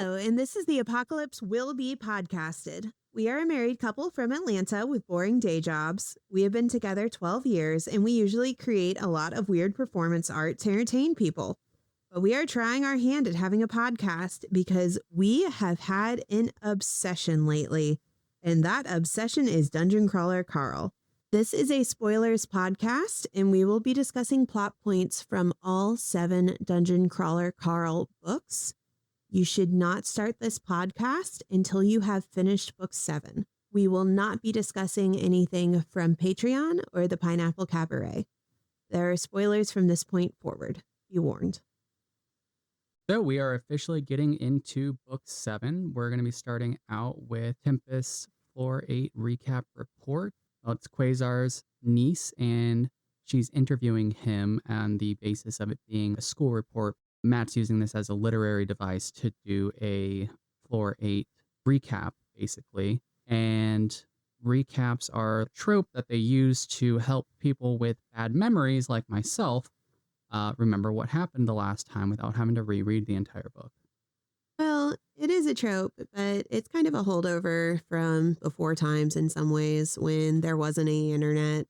Hello, and this is the Apocalypse Will Be podcasted. We are a married couple from Atlanta with boring day jobs. We have been together 12 years, and we usually create a lot of weird performance art to entertain people. But we are trying our hand at having a podcast because we have had an obsession lately, and that obsession is Dungeon Crawler Carl. This is a spoilers podcast, and we will be discussing plot points from all 7 Dungeon Crawler Carl books. You should not start this podcast until you have finished book 7. We will not be discussing anything from Patreon or the Pineapple Cabaret. There are spoilers from this point forward. Be warned. So we are officially getting into book 7. We're going to be starting out with Tempest's Floor 8 recap report. Well, it's Quasar's niece, and she's interviewing him on the basis of it being a school report. Matt's using this as a literary device to do a Floor 8 recap, basically. And recaps are a trope that they use to help people with bad memories like myself remember what happened the last time without having to reread the entire book. Well, it is a trope, but it's kind of a holdover from before times in some ways when there wasn't any internet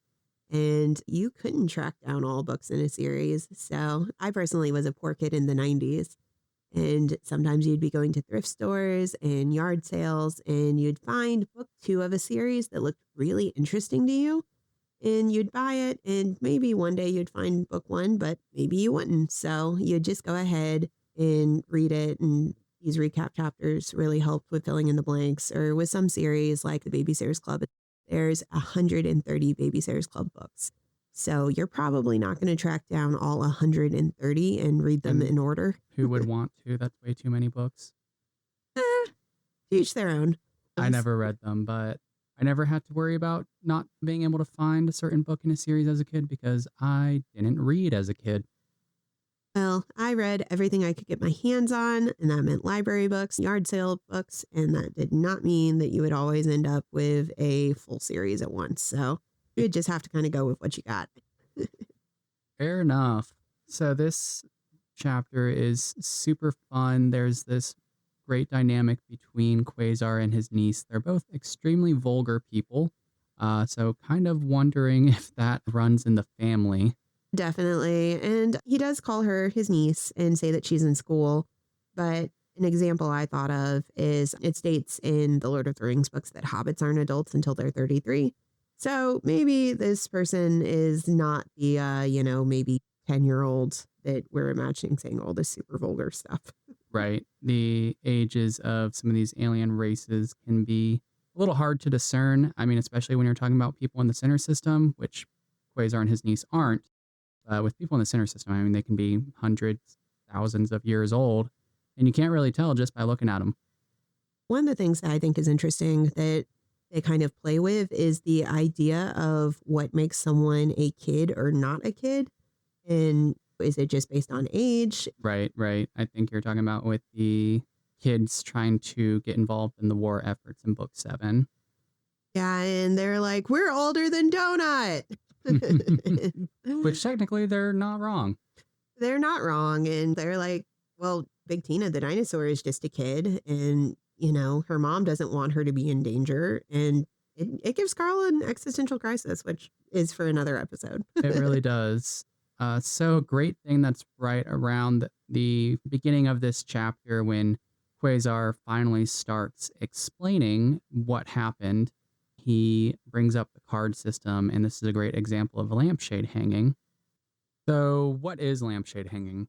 and you couldn't track down all books in a series. So I personally was a poor kid in the 90s. And sometimes you'd be going to thrift stores and yard sales and you'd find book 2 of a series that looked really interesting to you. And you'd buy it and maybe one day you'd find book 1, but maybe you wouldn't. So you'd just go ahead and read it. And these recap chapters really helped with filling in the blanks. Or with some series like the Babysitters Club, there's 130 Babysitters Club books. So you're probably not going to track down all 130 and read them in order. Who would want to? That's way too many books. To each their own. I never read them, but I never had to worry about not being able to find a certain book in a series as a kid because I didn't read as a kid. Well, I read everything I could get my hands on, and that meant library books, yard sale books, and that did not mean that you would always end up with a full series at once. So you just have to kind of go with what you got. Fair enough. So this chapter is super fun. There's this great dynamic between Quasar and his niece. They're both extremely vulgar people. So kind of wondering if that runs in the family. Definitely. And he does call her his niece and say that she's in school. But an example I thought of is it states in the Lord of the Rings books that hobbits aren't adults until they're 33. So maybe this person is not the, maybe 10-year-old that we're imagining saying all this super vulgar stuff. Right. The ages of some of these alien races can be a little hard to discern. I mean, especially when you're talking about people in the Sinner System, which Quasar and his niece aren't. With people in the Sinner System, I mean, they can be hundreds, thousands of years old, and you can't really tell just by looking at them. One of the things that I think is interesting that they kind of play with is the idea of what makes someone a kid or not a kid. And is it just based on age? Right. I think you're talking about with the kids trying to get involved in the war efforts in book 7. Yeah, and they're like, we're older than Donut. Which technically they're not wrong. They're not wrong. And they're like, well, Big Tina, the dinosaur, is just a kid. And, her mom doesn't want her to be in danger. And it gives Carl an existential crisis, which is for another episode. It really does. So great thing that's right around the beginning of this chapter when Quasar finally starts explaining what happened. He brings up the card system, and this is a great example of a lampshade hanging. So what is lampshade hanging?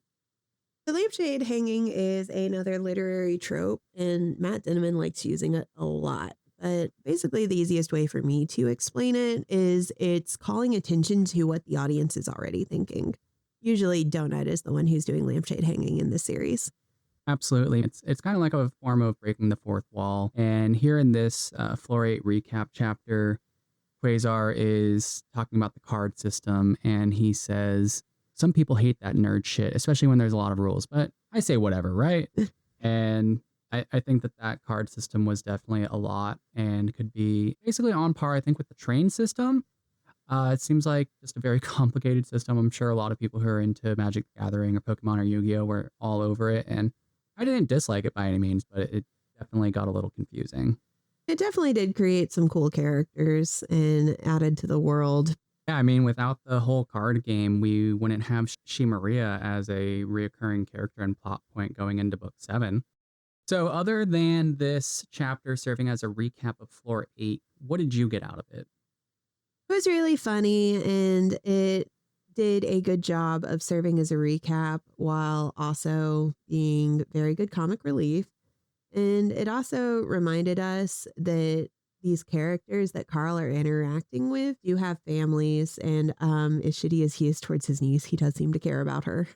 The lampshade hanging is another literary trope, and Matt Dinniman likes using it a lot. But basically, the easiest way for me to explain it is it's calling attention to what the audience is already thinking. Usually, Donut is the one who's doing lampshade hanging in this series. Absolutely. It's kind of like a form of breaking the fourth wall. And here in this Floor 8 recap chapter, Quasar is talking about the card system, and he says, some people hate that nerd shit, especially when there's a lot of rules, but I say whatever, right? And I think that card system was definitely a lot and could be basically on par, I think, with the train system. It seems like just a very complicated system. I'm sure a lot of people who are into Magic the Gathering or Pokemon or Yu-Gi-Oh! Were all over it, and I didn't dislike it by any means, but it definitely got a little confusing. It definitely did create some cool characters and added to the world. Yeah, I mean, without the whole card game, we wouldn't have She Maria as a reoccurring character and plot point going into book 7. So, other than this chapter serving as a recap of floor 8, what did you get out of it? It was really funny and it did a good job of serving as a recap while also being very good comic relief. And it also reminded us that these characters that Carl are interacting with do have families. And as shitty as he is towards his niece, he does seem to care about her.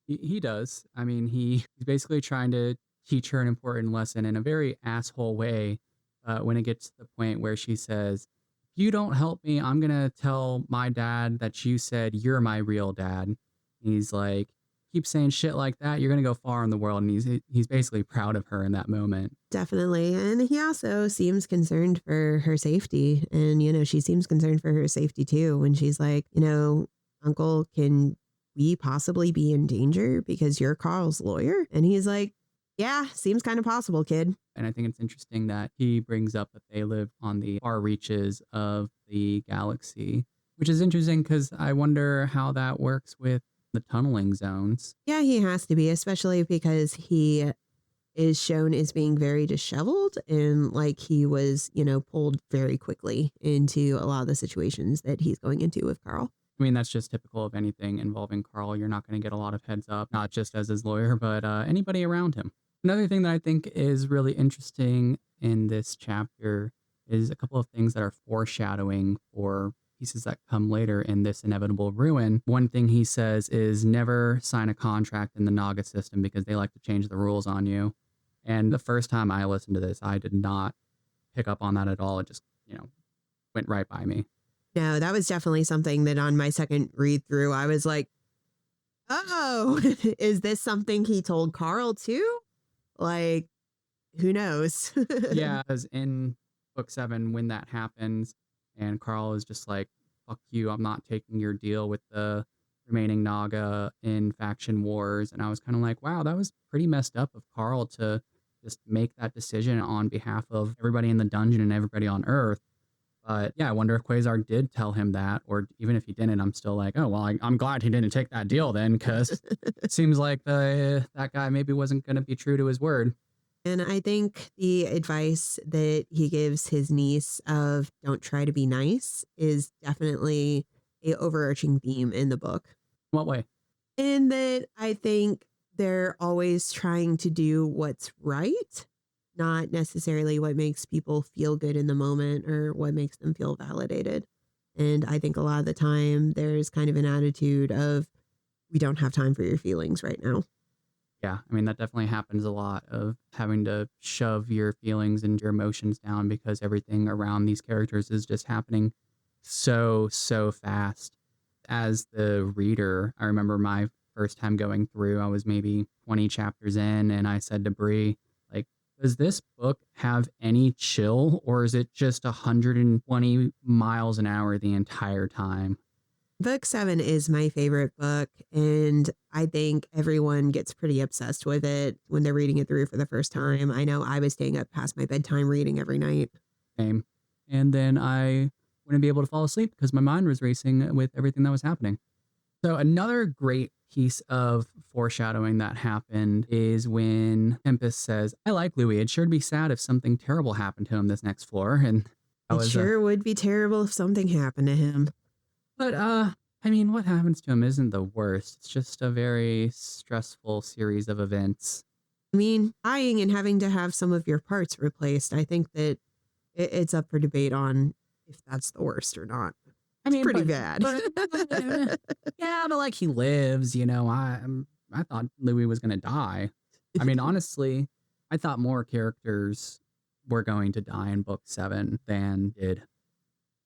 He does. I mean, he's basically trying to teach her an important lesson in a very asshole way when it gets to the point where she says, if you don't help me, I'm going to tell my dad that you said you're my real dad. And he's like, keep saying shit like that, you're going to go far in the world. And he's basically proud of her in that moment. Definitely. And he also seems concerned for her safety. And, she seems concerned for her safety too. When she's like, Uncle, can we possibly be in danger because you're Carl's lawyer? And he's like, yeah, seems kind of possible, kid. And I think it's interesting that he brings up that they live on the far reaches of the galaxy, which is interesting because I wonder how that works with the tunneling zones. Yeah, he has to be, especially because he is shown as being very disheveled and like he was, pulled very quickly into a lot of the situations that he's going into with Carl. I mean, that's just typical of anything involving Carl. You're not going to get a lot of heads up, not just as his lawyer, but anybody around him. Another thing that I think is really interesting in this chapter is a couple of things that are foreshadowing for pieces that come later in this inevitable ruin. One thing he says is never sign a contract in the Naga system because they like to change the rules on you. And the first time I listened to this, I did not pick up on that at all. It just, went right by me. No, that was definitely something that on my second read through, I was like, oh, is this something he told Carl too? Like, who knows? Yeah, because in book 7, when that happens, and Carl is just like, fuck you, I'm not taking your deal with the remaining Naga in faction wars. And I was kind of like, wow, that was pretty messed up of Carl to just make that decision on behalf of everybody in the dungeon and everybody on Earth. But yeah, I wonder if Quasar did tell him that, or even if he didn't, I'm still like, oh, well, I'm glad he didn't take that deal then, because it seems like that guy maybe wasn't going to be true to his word. And I think the advice that he gives his niece of don't try to be nice is definitely a overarching theme in the book. What way? In that I think they're always trying to do what's right, not necessarily what makes people feel good in the moment or what makes them feel validated. And I think a lot of the time there's kind of an attitude of, we don't have time for your feelings right now. Yeah, I mean, that definitely happens a lot of having to shove your feelings and your emotions down because everything around these characters is just happening so fast. As the reader, I remember my first time going through, I was maybe 20 chapters in, and I said to Bree, like, does this book have any chill, or is it just 120 miles an hour the entire time? Book 7 is my favorite book, and I think everyone gets pretty obsessed with it when they're reading it through for the first time. I know I was staying up past my bedtime reading every night. Same. And then I wouldn't be able to fall asleep because my mind was racing with everything that was happening. So another great piece of foreshadowing that happened is when Tempest says, I like Louis. It'd sure be sad if something terrible happened to him this next floor. And it sure would be terrible if something happened to him. But, I mean, what happens to him isn't the worst. It's just a very stressful series of events. I mean, dying and having to have some of your parts replaced, I think that it's up for debate on if that's the worst or not. I mean, pretty bad. Yeah, but like he lives, I thought Louis was going to die. I mean, honestly, I thought more characters were going to die in book 7 than did.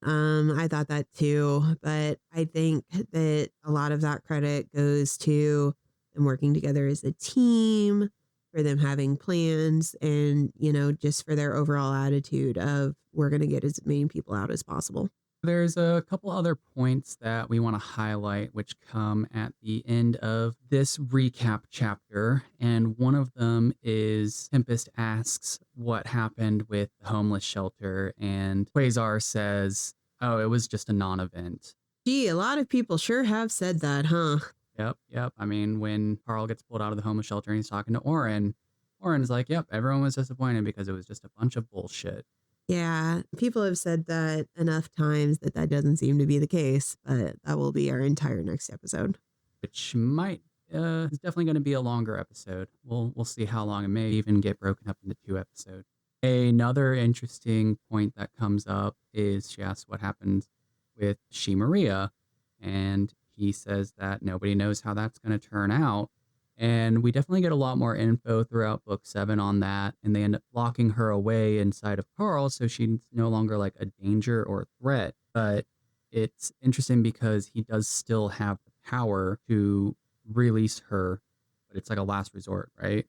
I thought that too, but I think that a lot of that credit goes to them working together as a team, for them having plans, and, just for their overall attitude of we're going to get as many people out as possible. There's a couple other points that we want to highlight, which come at the end of this recap chapter. And one of them is Tempest asks what happened with the homeless shelter. And Quasar says, oh, it was just a non event. Gee, a lot of people sure have said that, huh? Yep. I mean, when Carl gets pulled out of the homeless shelter and he's talking to Oren's like, yep, everyone was disappointed because it was just a bunch of bullshit. Yeah, people have said that enough times that that doesn't seem to be the case, but that will be our entire next episode. Which might is definitely going to be a longer episode. We'll see how long. It may even get broken up into 2 episodes. Another interesting point that comes up is she asks what happened with She Maria, and he says that nobody knows how that's going to turn out. And we definitely get a lot more info throughout book 7 on that. And they end up locking her away inside of Carl, so she's no longer like a danger or a threat. But it's interesting because he does still have the power to release her, but it's like a last resort, right?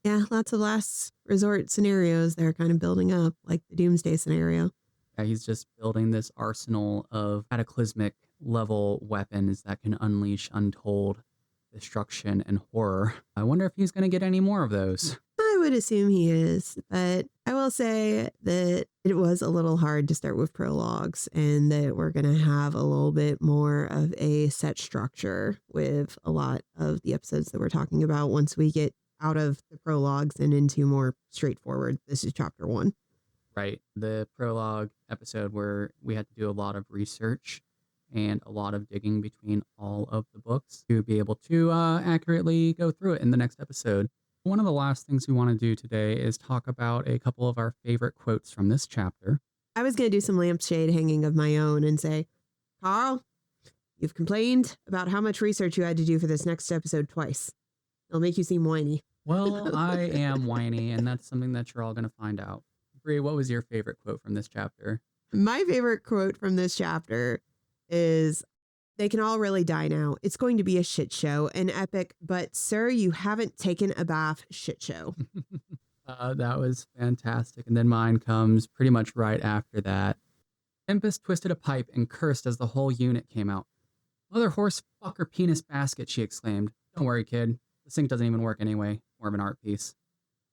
Yeah, lots of last resort scenarios they're kind of building up, like the Doomsday scenario. Yeah, he's just building this arsenal of cataclysmic level weapons that can unleash untold destruction and horror. I wonder if he's going to get any more of those. I would assume he is, but I will say that it was a little hard to start with prologues and that we're going to have a little bit more of a set structure with a lot of the episodes that we're talking about once we get out of the prologues and into more straightforward. This is chapter 1. Right. The prologue episode where we had to do a lot of research and a lot of digging between all of the books to be able to accurately go through it in the next episode. One of the last things we want to do today is talk about a couple of our favorite quotes from this chapter. I was going to do some lampshade hanging of my own and say, Carl, you've complained about how much research you had to do for this next episode twice. It'll make you seem whiny. Well, I am whiny, and that's something that you're all going to find out. Bree, what was your favorite quote from this chapter? My favorite quote from this chapter is, they can all really die now. It's going to be a shit show, an epic, but sir, you haven't taken a bath shit show. That was fantastic. And then mine comes pretty much right after that. Tempest twisted a pipe and cursed as the whole unit came out. Mother horse fucker penis basket, she exclaimed. Don't worry, kid. The sink doesn't even work anyway. More of an art piece.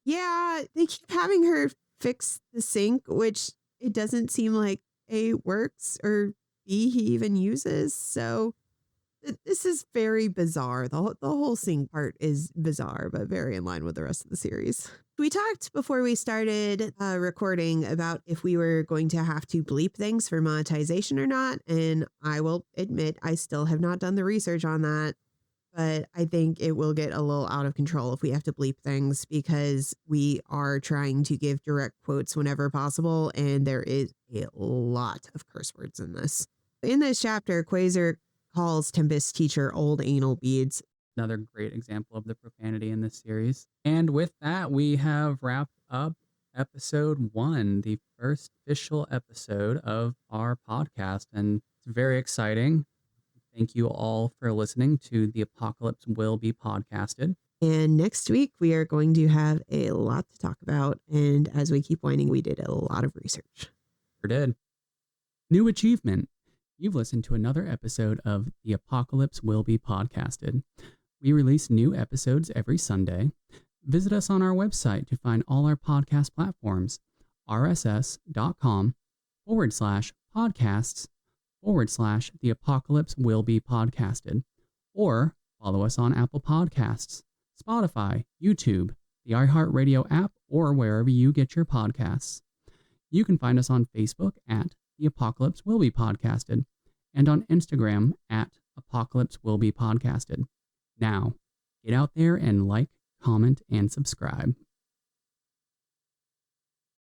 Yeah, they keep having her fix the sink, which it doesn't seem like A, works, or B, he even uses. So this is very bizarre. The whole sink part is bizarre, but very in line with the rest of the series. We talked before we started recording about if we were going to have to bleep things for monetization or not. And I will admit, I still have not done the research on that. But I think it will get a little out of control if we have to bleep things because we are trying to give direct quotes whenever possible. And there is a lot of curse words in this. In this chapter, Quasar calls Tempest's teacher old anal beads. Another great example of the profanity in this series. And with that, we have wrapped up episode 1, the first official episode of our podcast. And it's very exciting. Thank you all for listening to The Apocalypse Will Be Podcasted. And next week, we are going to have a lot to talk about. And as we keep winding, we did a lot of research. Sure did. New achievement. You've listened to another episode of The Apocalypse Will Be Podcasted. We release new episodes every Sunday. Visit us on our website to find all our podcast platforms, rss.com/podcasts/The Apocalypse Will Be Podcasted, or follow us on Apple Podcasts, Spotify, YouTube, the iHeartRadio app, or wherever you get your podcasts. You can find us on Facebook at The Apocalypse Will Be Podcasted, and on Instagram at Apocalypse Will Be Podcasted. Now, get out there and like, comment, and subscribe.